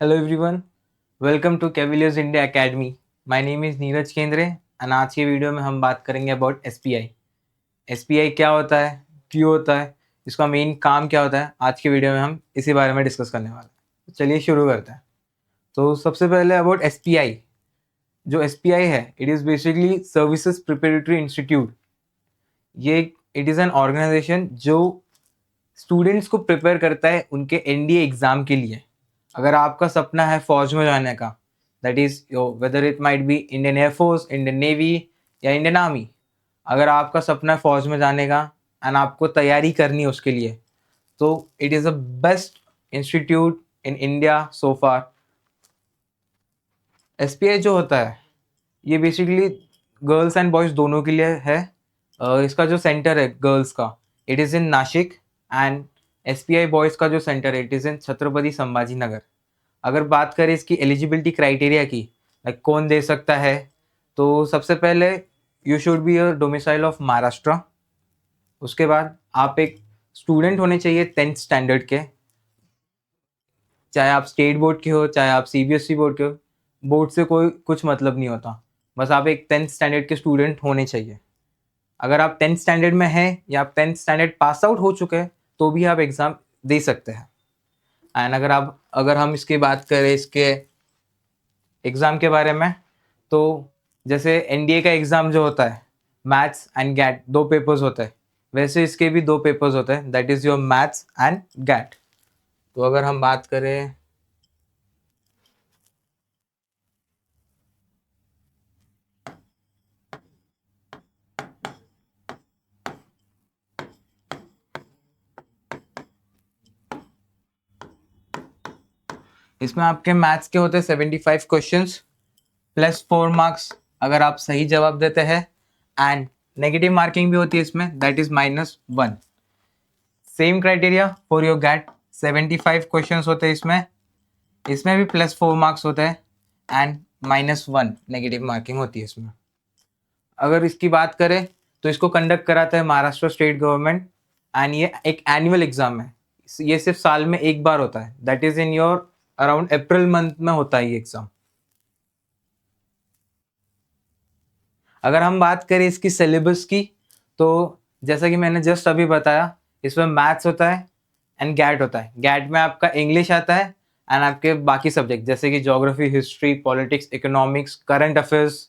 Hello everyone, welcome to Cavaliers India Academy. My name is Neeraj Kendre and आज की video में हम बात करेंगे अबाउट SPI. SPI क्या होता है, क्यों होता है, इसका मेन काम क्या होता है, आज की वीडियो में हम इसी बारे में डिस्कस करने वाले हैं. चलिए शुरू करते हैं. तो सबसे पहले अबाउट SPI. जो SPI है, it is basically services preparatory institute. ये इट इज़ एन ऑर्गेनाइजेशन जो स्टूडेंट्स को प्रिपेयर करता है उनके NDA एग्ज़ाम के लिए. अगर आपका सपना है फौज में जाने का, that is whether it might be Indian air force, Indian navy या इंडियन आर्मी, अगर आपका सपना है फौज में जाने का एंड आपको तैयारी करनी है उसके लिए, तो it is the best institute in India so far. SPI जो होता है ये बेसिकली गर्ल्स एंड बॉयज़ दोनों के लिए है. इसका जो सेंटर है गर्ल्स का, it is in Nashik and SPI boys का जो सेंटर है it is in Chhatrapati Sambhaji Nagar. अगर बात करें इसकी एलिजिबिलिटी क्राइटेरिया की, लाइक कौन दे सकता है, तो सबसे पहले you should be a domicile of Maharashtra. उसके बाद आप एक स्टूडेंट होने चाहिए 10th स्टैंडर्ड के, चाहे आप स्टेट बोर्ड के हो चाहे आप CBSE बोर्ड के हो. बोर्ड से कोई कुछ मतलब नहीं होता, बस आप एक 10th स्टैंडर्ड के स्टूडेंट होने चाहिए. अगर आप 10th स्टैंडर्ड में हैं या आप 10th स्टैंडर्ड पास आउट हो चुके हैं तो भी आप एग्ज़ाम दे सकते हैं. एंड अगर हम इसकी बात करें इसके एग्ज़ाम के बारे में, तो जैसे NDA का एग्ज़ाम जो होता है, मैथ्स एंड गैट 2 पेपर्स होते हैं, वैसे इसके भी 2 पेपर्स होते हैं, that is your maths and GAT. तो अगर हम बात करें इसमें आपके मैथ्स के होते हैं 75 क्वेश्चंस प्लस 4 मार्क्स अगर आप सही जवाब देते हैं, एंड नेगेटिव मार्किंग भी होती है इसमें, that is -1. Same criteria for your GAT, 75 questions होते हैं इसमें भी प्लस 4 मार्क्स होते हैं एंड -1 नेगेटिव मार्किंग होती है इसमें. अगर इसकी बात करें तो इसको कंडक्ट कराता है महाराष्ट्र स्टेट गवर्नमेंट एंड ये एक एनुअल एग्जाम है. ये सिर्फ साल में एक बार होता है, that is in your around April month में होता है ये एग्जाम. अगर हम बात करें इसकी सिलेबस की, तो जैसा कि मैंने जस्ट अभी बताया, इसमें मैथ्स होता है एंड गैट होता है. गैट में आपका इंग्लिश आता है एंड आपके बाकी सब्जेक्ट जैसे कि geography, history, politics, economics, current affairs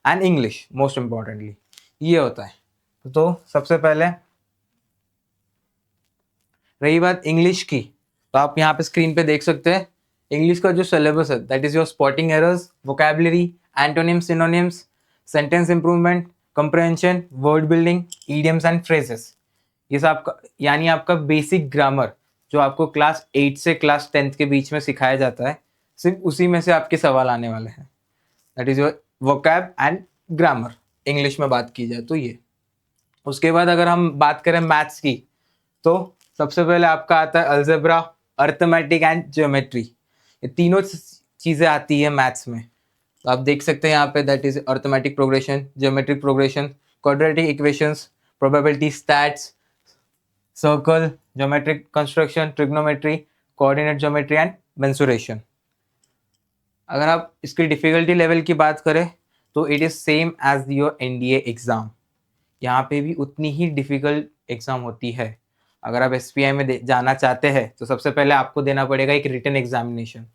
and English most importantly ये होता है. तो सबसे पहले रही बात इंग्लिश की, तो आप यहाँ पे स्क्रीन पे देख सकते हैं इंग्लिश का जो सिलेबस है, that is your spotting errors, vocabulary, antonyms, synonyms, sentence improvement, comprehension, word building, idioms and phrases. ये सब आपका यानी आपका बेसिक ग्रामर जो आपको क्लास 8 से क्लास 10th के बीच में सिखाया जाता है, सिर्फ उसी में से आपके सवाल आने वाले हैं. That is your vocab and grammar English में बात की जाए तो ये. उसके बाद अगर हम बात करें मैथ्स की, तो सबसे पहले आपका आता है अलजेब्रा, अर्थमेटिक एंड ज्योमेट्री. ये तीनों चीज़ें आती है मैथ्स में. तो आप देख सकते हैं यहाँ पे, that is arithmetic progression, geometric progression, quadratic equations, probability, stats, circle, geometric construction, trigonometry, coordinate geometry and mensuration. अगर आप इसकी डिफिकल्टी लेवल की बात करें तो it is same as your NDA exam. यहाँ पे भी उतनी ही डिफ़िकल्ट एग्ज़ाम होती है. अगर आप SPI में जाना चाहते हैं तो सबसे पहले आपको देना पड़ेगा एक रिटन एग्जामिनेशन.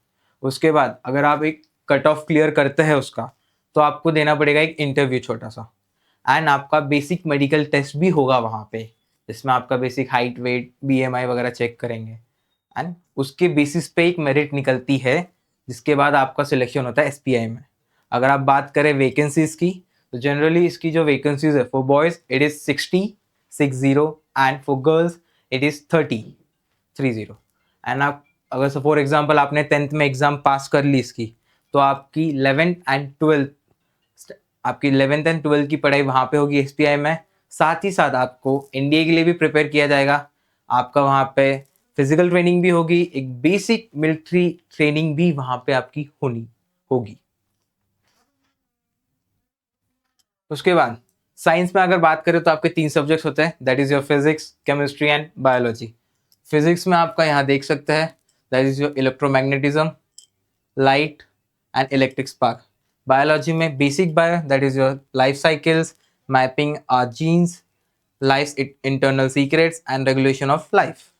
उसके बाद अगर आप एक कट ऑफ क्लियर करते हैं उसका, तो आपको देना पड़ेगा एक इंटरव्यू छोटा सा, एंड आपका बेसिक मेडिकल टेस्ट भी होगा वहाँ पे, जिसमें आपका बेसिक हाइट, वेट, BMI वगैरह चेक करेंगे. एंड उसके बेसिस पे एक मेरिट निकलती है, जिसके बाद आपका सिलेक्शन होता है SPI में. अगर आप बात करें वैकेंसीज़ की, तो जनरली इसकी जो वैकेंसीज है, for boys it is 60 and for girls it is 30. And आप अगर फॉर एग्जांपल आपने 10th में एग्ज़ाम पास कर ली इसकी, तो आपकी 11th एंड 12th की पढ़ाई वहाँ पे होगी SPI में. साथ ही साथ आपको NDA के लिए भी प्रिपेयर किया जाएगा. आपका वहाँ पे फिजिकल ट्रेनिंग भी होगी, एक बेसिक मिलिट्री ट्रेनिंग भी वहाँ पे आपकी होगी. उसके बाद साइंस में अगर बात करें तो आपके 3 सब्जेक्ट्स होते हैं, that is your physics, chemistry and biology. Physics में आपका यहाँ देख सकते हैं, that is your electromagnetism, light and electric spark. Biology में basic bio, that is your life cycles, mapping our genes, life internal secrets and regulation of life.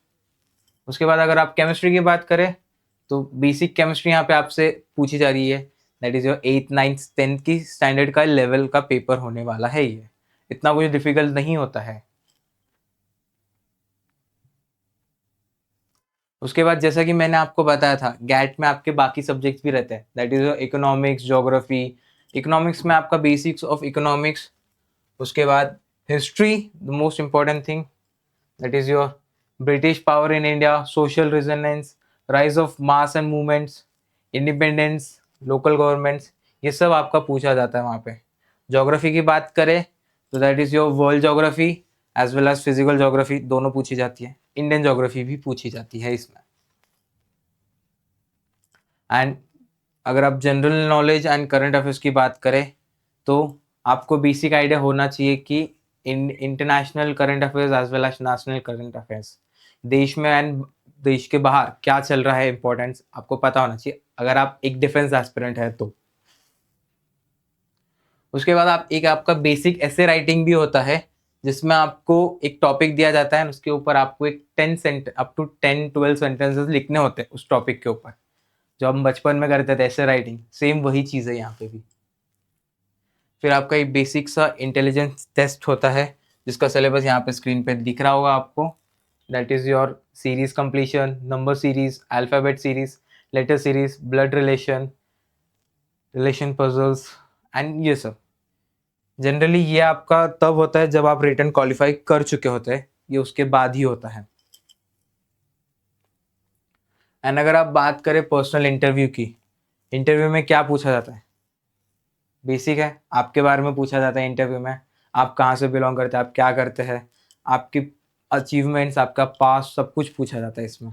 उसके बाद अगर आप केमिस्ट्री की बात करें तो बेसिक केमिस्ट्री यहाँ पे आपसे पूछी जा रही है, that is your 8th 9th 10th की स्टैंडर्ड का लेवल का पेपर होने वाला है। ये इतना कुछ डिफिकल्ट नहीं होता है। उसके बाद जैसा कि मैंने आपको बताया था, गैट में आपके बाकी सब्जेक्ट्स भी रहते हैं, that is economics, geography. Economics में आपका बेसिक्स ऑफ इकोनॉमिक्स, उसके बाद history, the most important thing, that is your British power in India, social resonance, rise of mass and movements, independence, local governments, ये सब आपका पूछा जाता है वहाँ पे। ज्योग्राफी की बात करें तो that is your world geography as well as physical geography, दोनों पूछी जाती है। इंडियन ज्योग्राफी भी पूछी जाती है इसमें। एंड अगर आप general knowledge and current affairs की बात करें तो आपको बेसिक आइडिया होना चाहिए कि international current affairs as well as national current affairs, देश में एंड देश के बाहर क्या चल रहा है इंपॉर्टेंस आपको पता होना चाहिए अगर आप एक डिफेंस एस्पिरेंट है तो। उसके बाद आपका बेसिक ऐसे राइटिंग भी होता है जिसमें आपको एक टॉपिक दिया जाता है, उसके ऊपर आपको एक 10 up to 10 12 सेंटेंसेस लिखने होते हैं उस टॉपिक के ऊपर, जो हम बचपन में करते थे ऐसे राइटिंग, सेम वही चीज़ है यहाँ पे भी। फिर आपका एक बेसिक सा इंटेलिजेंस टेस्ट होता है जिसका सिलेबस यहाँ पे स्क्रीन पे दिख रहा होगा आपको, that is your series completion, number series, alphabet series, letter series, blood relation, relation puzzles and ये सब। जनरली ये आपका तब होता है जब आप रिटन क्वालिफाई कर चुके होते हैं, ये उसके बाद ही होता है। एंड अगर आप बात करें पर्सनल इंटरव्यू की, इंटरव्यू में क्या पूछा जाता है? बेसिक है, आपके बारे में पूछा जाता है इंटरव्यू में, आप कहाँ से बिलोंग करते हैं, आप क्या करते हैं, आपकी अचीवमेंट्स, आपका पास्ट, सब कुछ पूछा जाता है इसमें।